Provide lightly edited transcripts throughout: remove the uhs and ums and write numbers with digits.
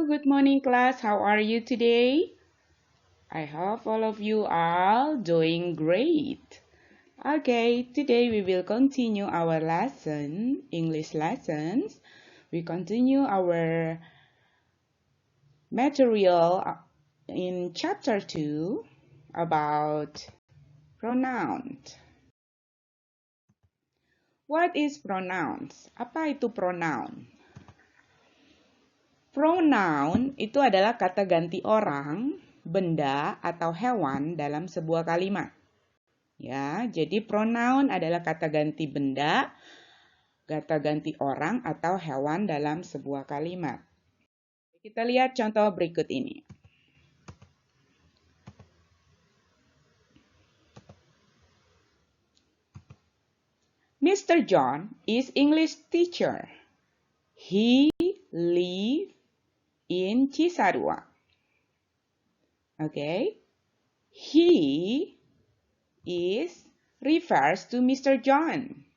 Good morning class. How are you today? I hope all of you are doing great. Okay, today we will continue our lesson, English lessons. We continue our material in chapter 2 about pronouns. What is pronouns? Apa itu pronoun? Pronoun itu adalah kata ganti orang, benda, atau hewan dalam sebuah kalimat. Ya, jadi pronoun adalah kata ganti benda, kata ganti orang, atau hewan dalam sebuah kalimat. Kita lihat contoh berikut ini. Mr. John is English teacher. He lives in Cisarua. Okay. He is refers to Mr. John.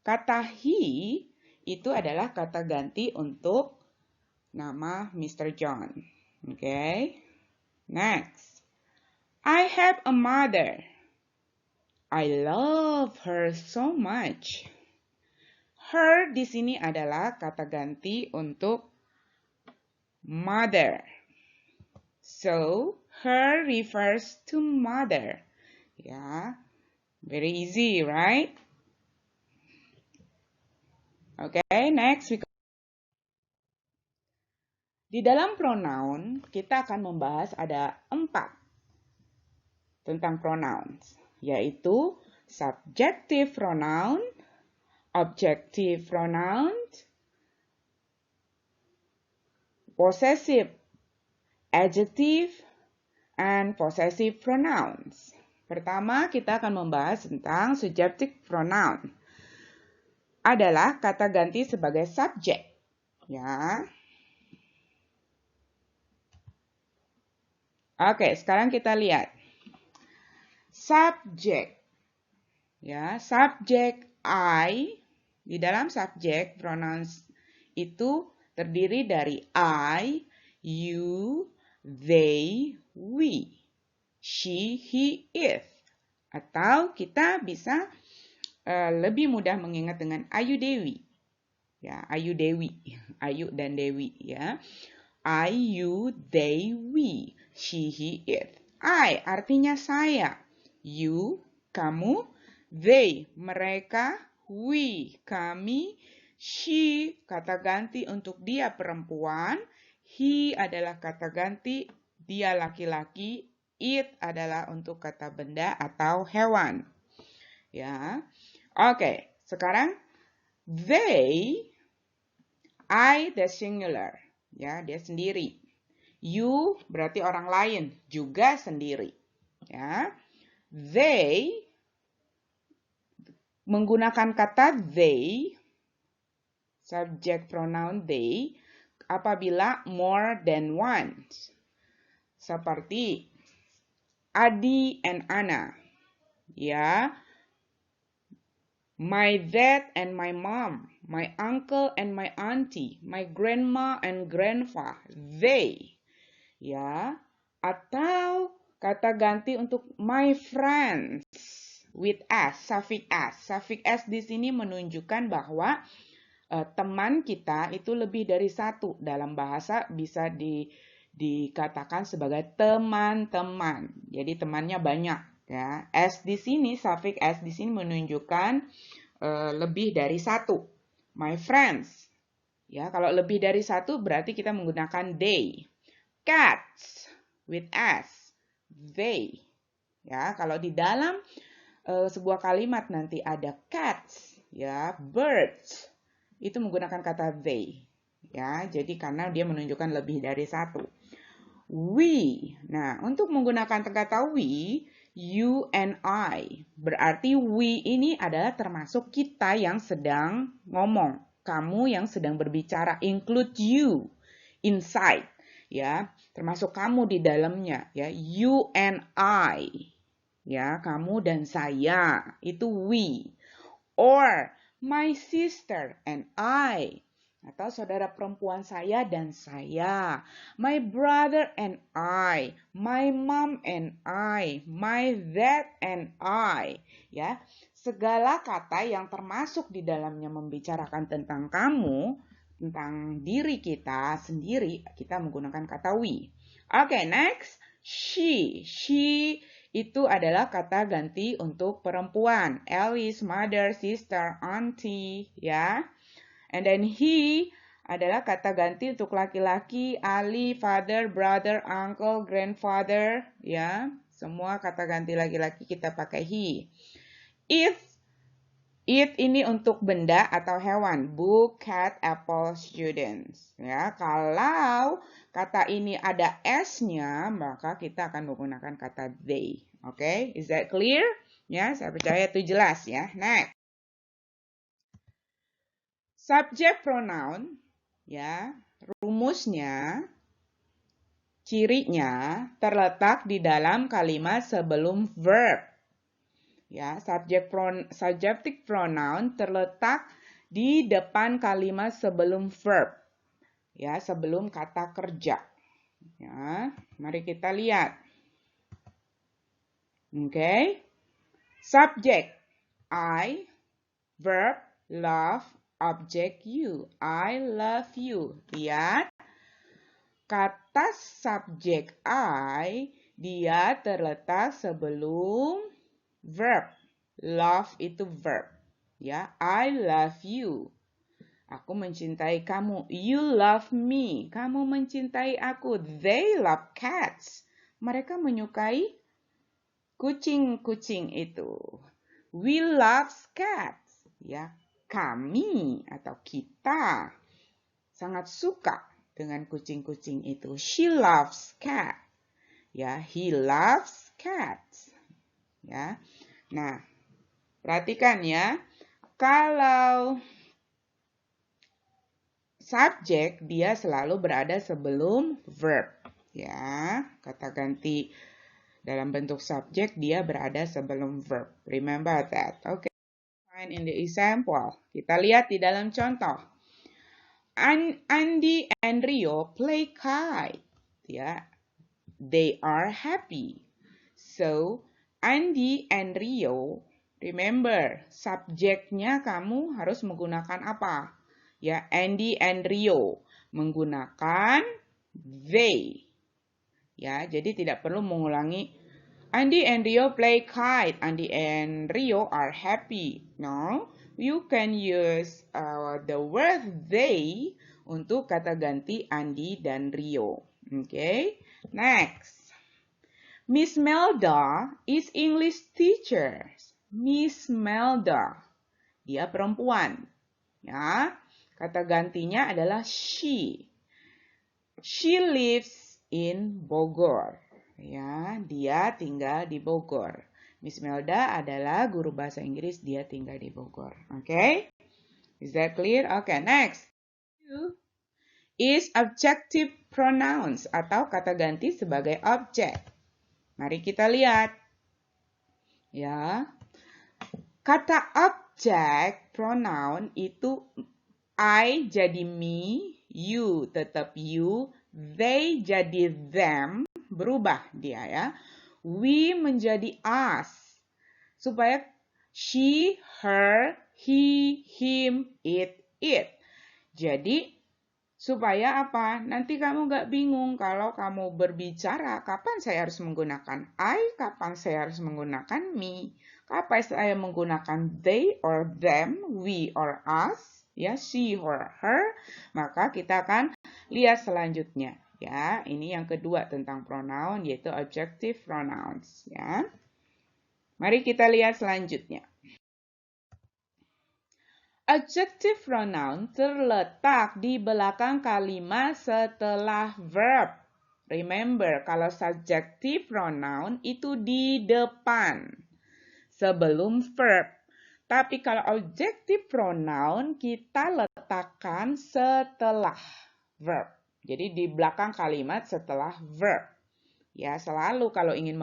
Kata he itu adalah kata ganti untuk nama Mr. John. Okay. Next. I have a mother. I love her so much. Her di sini adalah kata ganti untuk mother. So, her refers to mother. Yeah, very easy, right? Okay, next. Di dalam pronoun, kita akan membahas ada 4 tentang pronouns, yaitu subjective pronoun, objective pronoun, possessive adjective, and possessive pronouns. Pertama, kita akan membahas tentang subjective pronoun. Adalah kata ganti sebagai subjek. Ya. Oke, sekarang kita lihat. Subjek. Ya, subjek I. Di dalam subjek pronouns itu terdiri dari I, you, they, we, she, he, it. Atau kita bisa lebih mudah mengingat dengan Ayu Dewi. Ya, Ayu Dewi. Ayu dan Dewi ya. I, you, they, we, she, he, it. I artinya saya. You, kamu. They, mereka. We, kami. She, kata ganti untuk dia perempuan. He adalah kata ganti dia laki-laki. It adalah untuk kata benda atau hewan. Ya. Oke, sekarang they, I the singular. Ya, dia sendiri. You berarti orang lain, juga sendiri. Ya. They menggunakan kata they, subject pronoun they, apabila more than one. Seperti Adi and Ana. Ya. My dad and my mom. My uncle and my auntie. My grandma and grandpa. They. Ya. Atau kata ganti untuk my friends with s, suffix s. Suffix s di sini menunjukkan bahwa teman kita itu lebih dari satu. Dalam bahasa bisa dikatakan sebagai teman-teman. Jadi temannya banyak. Ya, s di sini, suffix s di sini menunjukkan lebih dari satu. My friends. Ya, kalau lebih dari satu berarti kita menggunakan they. Cats with s. They. Ya, kalau di dalam sebuah kalimat nanti ada cats, ya, birds, itu menggunakan kata they. Ya, jadi karena dia menunjukkan lebih dari satu. We. Nah, untuk menggunakan kata we, you and I. Berarti we ini adalah termasuk kita yang sedang ngomong. Kamu yang sedang berbicara. Include you inside. Ya, termasuk kamu di dalamnya. Ya, you and I. Ya, kamu dan saya. Itu we. Or my sister and I. Atau saudara perempuan saya dan saya. My brother and I. My mom and I. My dad and I. Ya, segala kata yang termasuk di dalamnya membicarakan tentang kamu, tentang diri kita sendiri, kita menggunakan kata we. Oke, next. She. She itu adalah kata ganti untuk perempuan. Alice, mother, sister, auntie, ya. And then he adalah kata ganti untuk laki-laki, Ali, father, brother, uncle, grandfather, ya. Semua kata ganti laki-laki kita pakai he. It ini untuk benda atau hewan. Book, cat, apple, students. Ya, kalau kata ini ada s-nya, maka kita akan menggunakan kata they. Oke, is that clear? Ya, saya percaya itu jelas ya. Next. Subject pronoun, ya, rumusnya, cirinya terletak di dalam kalimat sebelum verb. Ya, subjective pronoun terletak di depan kalimat sebelum verb. Ya, sebelum kata kerja. Ya, mari kita lihat. Oke. Subject I, verb love, object you. I love you. Lihat. Kata subjek I, dia terletak sebelum verb. Love itu verb. Ya, I love you. Aku mencintai kamu. You love me. Kamu mencintai aku. They love cats. Mereka menyukai kucing-kucing itu. We love cats. Ya, kami atau kita sangat suka dengan kucing-kucing itu. She loves cat. Ya, he loves cats. Ya. Nah, perhatikan ya. Kalau subjek dia selalu berada sebelum verb. Ya, kata ganti dalam bentuk subjek dia berada sebelum verb. Remember that. Okay. Find in the example. Kita lihat di dalam contoh. Andy and Rio play kite. Ya, they are happy. So, Andy and Rio, remember, subjeknya kamu harus menggunakan apa? Ya, Andy and Rio menggunakan they. Ya, jadi tidak perlu mengulangi Andy and Rio play kite. Andy and Rio are happy. No, you can use the word they untuk kata ganti Andy dan Rio. Okay, next. Miss Melda is English teacher. Miss Melda, dia perempuan. Ya, kata gantinya adalah she. She lives in Bogor. Ya, dia tinggal di Bogor. Miss Melda adalah guru bahasa Inggris, dia tinggal di Bogor. Okay? Is that clear? Okay, next. Is objective pronouns atau kata ganti sebagai objek. Mari kita lihat. Ya. Kata objek pronoun itu I jadi me, you tetap you, they jadi them, berubah dia ya. We menjadi us. Supaya she, her, he, him, it. Jadi, supaya apa? Nanti kamu gak bingung kalau kamu berbicara, kapan saya harus menggunakan I, kapan saya harus menggunakan me. Kapan saya menggunakan they or them, we or us, ya, she or her. Maka kita akan lihat selanjutnya. Ya, ini yang kedua tentang pronoun yaitu objective pronouns, ya. Mari kita lihat selanjutnya. Adjective pronoun terletak di belakang kalimat setelah verb. Remember, kalau subjective pronoun itu di depan sebelum verb. Tapi kalau objective pronoun kita letakkan setelah verb. Jadi di belakang kalimat setelah verb. Ya, selalu kalau ingin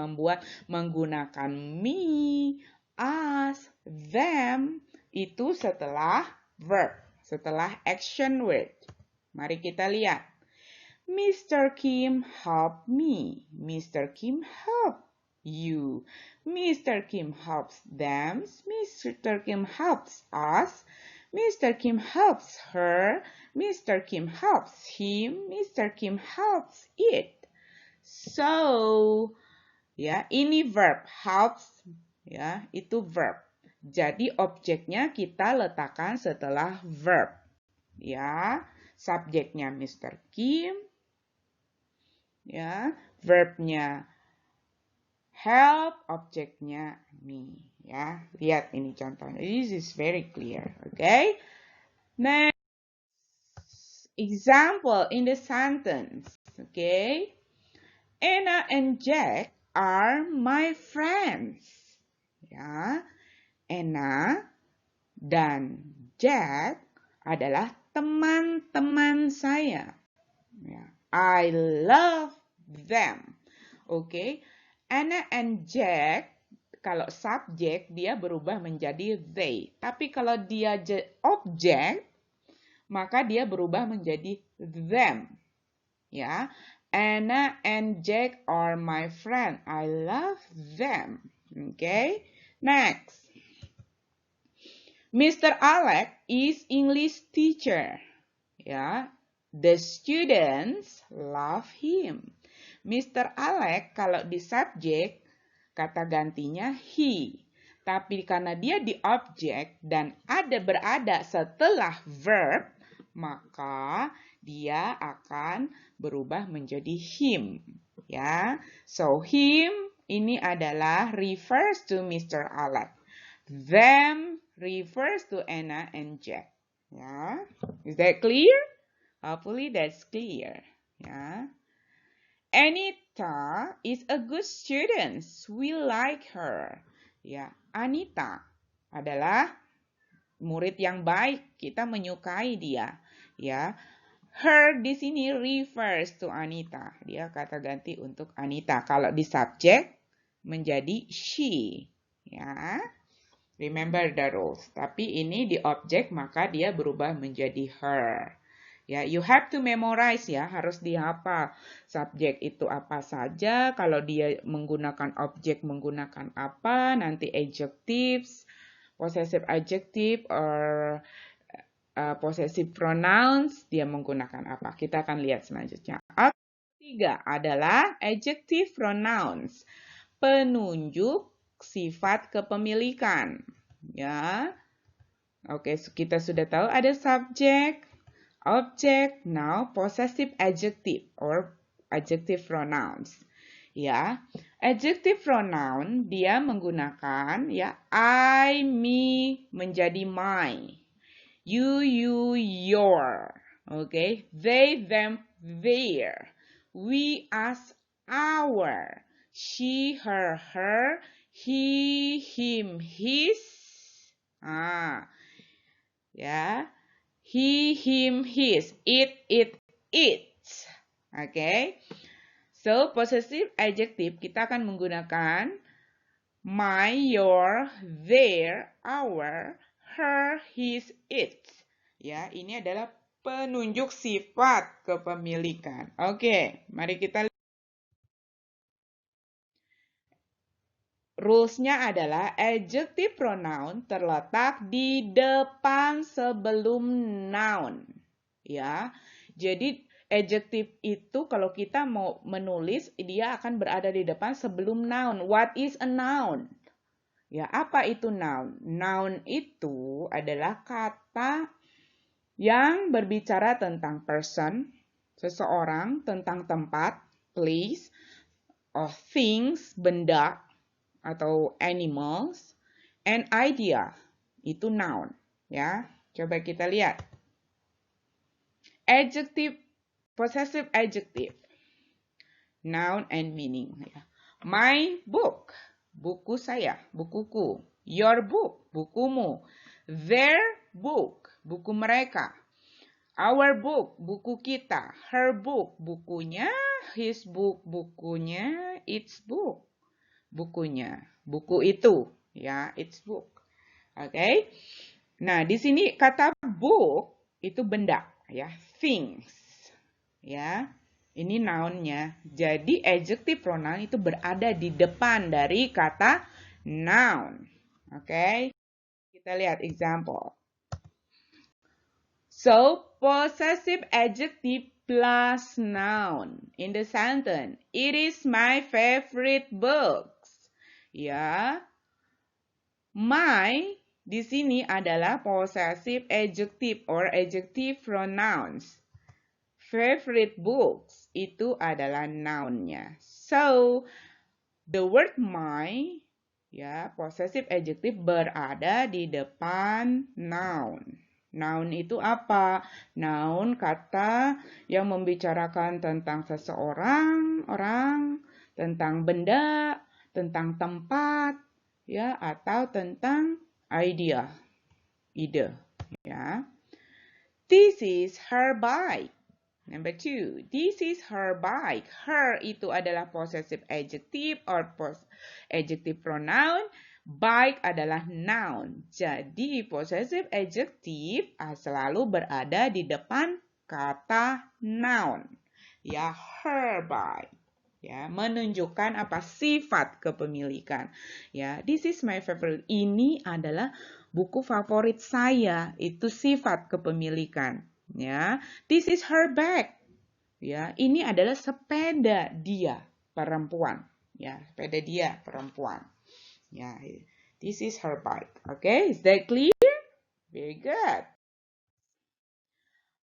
menggunakan me, us, them, itu setelah verb. setelah action word. Mari kita lihat. Mr. Kim help me. Mr. Kim help you. Mr. Kim helps them. Mr. Kim helps us. Mr. Kim helps her. Mr. Kim helps him. Mr. Kim helps it. So, ya, ini verb. Helps, ya, itu verb. Jadi objeknya kita letakkan setelah verb. Ya, subjeknya Mr. Kim. Ya, verbnya help, objeknya me. Ya, lihat ini contohnya. This is very clear. Okay. Next example in the sentence. Okay. Anna and Jack are my friends. Ya, Anna dan Jack adalah teman-teman saya. Ya, I love them. Okay. Anna and Jack, kalau subjek dia berubah menjadi they. Tapi kalau dia objek, maka dia berubah menjadi them. Ya, Anna and Jack are my friend. I love them. Okay. Next. Mr. Alex is English teacher. Ya, the students love him. Mr. Alex kalau di subjek, kata gantinya he. Tapi karena dia di objek dan berada setelah verb, maka dia akan berubah menjadi him. Ya, so him ini adalah refers to Mr. Alex. Them refers to Anna and Jack. Ya, is that clear? Hopefully that's clear. Ya. Anita is a good student. We like her. Ya, Anita adalah murid yang baik. Kita menyukai dia. Ya, her di sini refers to Anita. Dia kata ganti untuk Anita. Kalau di subjek menjadi she. Ya, remember the rules. Tapi ini di objek maka dia berubah menjadi her. Ya, you have to memorize ya, harus dihafal. Subjek itu apa saja, kalau dia menggunakan objek menggunakan apa, nanti adjectives, possessive adjective or possessive pronouns dia menggunakan apa. Kita akan lihat selanjutnya. Ketiga adalah adjective pronouns, penunjuk sifat kepemilikan. Ya, oke, kita sudah tahu ada subjek, object, noun, possessive adjective or adjective pronouns. Ya, adjective pronoun dia menggunakan ya I, me menjadi my, you, your, okay? They, them, their, we, us, our, she, her, he, him, his, ya. He, him, his, it, its. Okay. So, possessive adjective kita akan menggunakan my, your, their, our, her, his, its. Ya, ini adalah penunjuk sifat kepemilikan. Oke, mari kita lihat. Rules-nya adalah adjective pronoun terletak di depan sebelum noun. Ya. Jadi adjective itu kalau kita mau menulis dia akan berada di depan sebelum noun. What is a noun? Ya, apa itu noun? Noun itu adalah kata yang berbicara tentang person, seseorang, tentang tempat, place, or things, benda, atau animals, and idea, itu noun. Ya, coba kita lihat. Adjective, possessive adjective, noun and meaning. Ya. My book, buku saya, bukuku. Your book, bukumu. Their book, buku mereka. Our book, buku kita. Her book, bukunya. His book, bukunya. Its book, bukunya, buku itu, ya, its book. Oke. Nah, di sini kata book itu benda, ya, things, ya. Ini noun-nya. Jadi adjective pronoun itu berada di depan dari kata noun. Oke, kita lihat example. So, possessive adjective plus noun in the sentence. It is my favorite books. Ya, my di sini adalah possessive adjective or adjective pronouns. Favorite books itu adalah noun-nya. So, the word my, ya, possessive adjective berada di depan noun. Noun itu apa? Noun kata yang membicarakan tentang seseorang, orang, tentang benda, tentang tempat, ya, atau tentang idea, ide, ya. This is her bike. Number 2, this is her bike. Her itu adalah possessive adjective or adjective pronoun. Bike adalah noun. Jadi possessive adjective selalu berada di depan kata noun. Ya, her bike. Ya, menunjukkan apa? Sifat kepemilikan. Ya, this is my favorite. Ini adalah buku favorit saya. Itu sifat kepemilikan. Ya, this is her bag. Ya, ini adalah sepeda dia, perempuan. Ya, sepeda dia, perempuan. Ya, this is her bike. Okay, is that clear? Very good.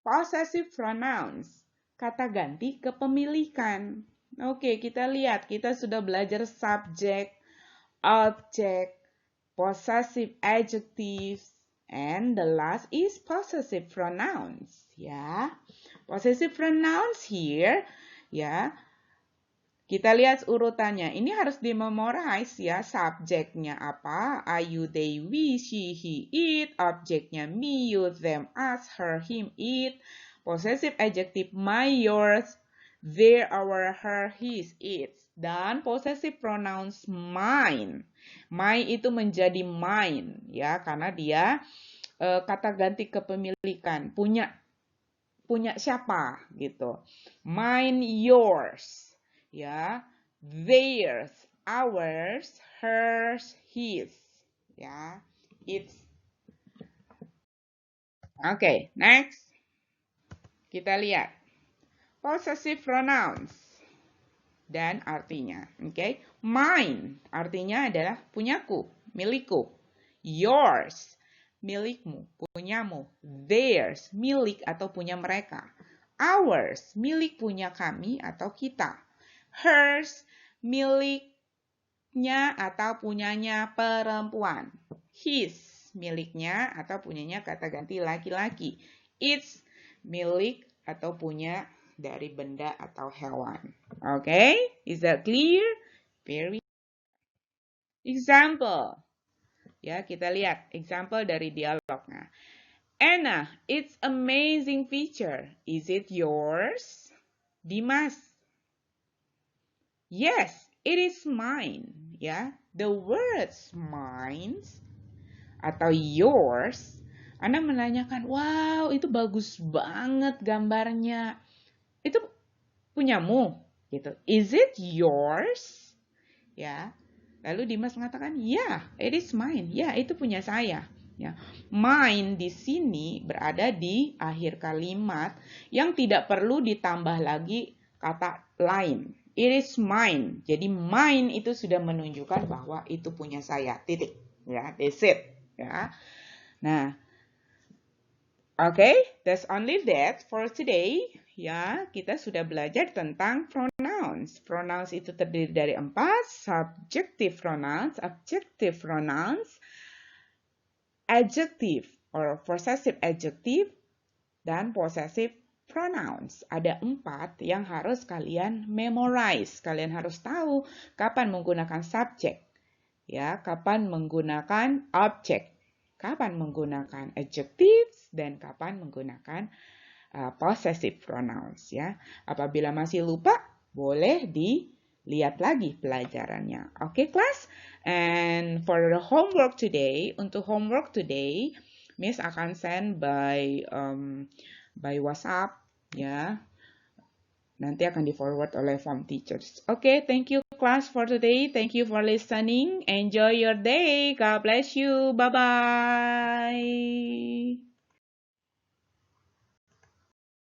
Possessive pronouns, kata ganti kepemilikan. Oke, kita lihat, kita sudah belajar subject, object, possessive adjectives, and the last is possessive pronouns. Ya, possessive pronouns here, ya. Kita lihat urutannya. Ini harus dimemorize ya. Subjeknya apa? I, you, they, we, she, he, it. Objeknya me, you, them, us, her, him, it. Possessive adjective my, yours, their, our, her, his, its. Dan possessive pronouns mine. My itu menjadi mine ya, karena dia kata ganti kepemilikan. Punya siapa gitu. Mine, yours. Ya, theirs, ours, hers, his, ya, its. Oke, next. Kita lihat possessive pronouns dan artinya. Oke, mine artinya adalah punyaku, milikku. Yours, milikmu, punyamu. Theirs, milik atau punya mereka. Ours, milik punya kami atau kita. Hers, miliknya atau punyanya perempuan. His, miliknya atau punyanya kata ganti laki-laki. Its, milik atau punya dari benda atau hewan. Okay? Is that clear? Very. Example. Ya, kita lihat example dari dialognya. Anna, it's amazing feature. Is it yours? Dimas, yes, it is mine. Ya, the words mine atau yours. Anda menanyakan, wow, itu bagus banget gambarnya. Itu punyamu, gitu. Is it yours? Ya. Lalu Dimas mengatakan, yeah, it is mine. Ya, itu punya saya. Ya. Mine di sini berada di akhir kalimat yang tidak perlu ditambah lagi kata lain. It is mine. Jadi mine itu sudah menunjukkan bahwa itu punya saya. Titik. Ya, that's it. Ya. Nah, okay, that's only that for today. Ya, kita sudah belajar tentang pronouns. Pronouns itu terdiri dari 4, subjective pronouns, objective pronouns, adjective or possessive adjective, dan possessive pronouns. Ada 4 yang harus kalian memorize. Kalian harus tahu kapan menggunakan subject, ya, kapan menggunakan object, kapan menggunakan adjectives, dan kapan menggunakan possessive pronouns. Ya. Apabila masih lupa, boleh dilihat lagi pelajarannya. Oke, class? And for the homework today, untuk homework today, Miss akan send by WhatsApp ya. Nanti akan di-forward oleh form teachers. Okay, thank you class for today. Thank you for listening. Enjoy your day. God bless you. Bye-bye.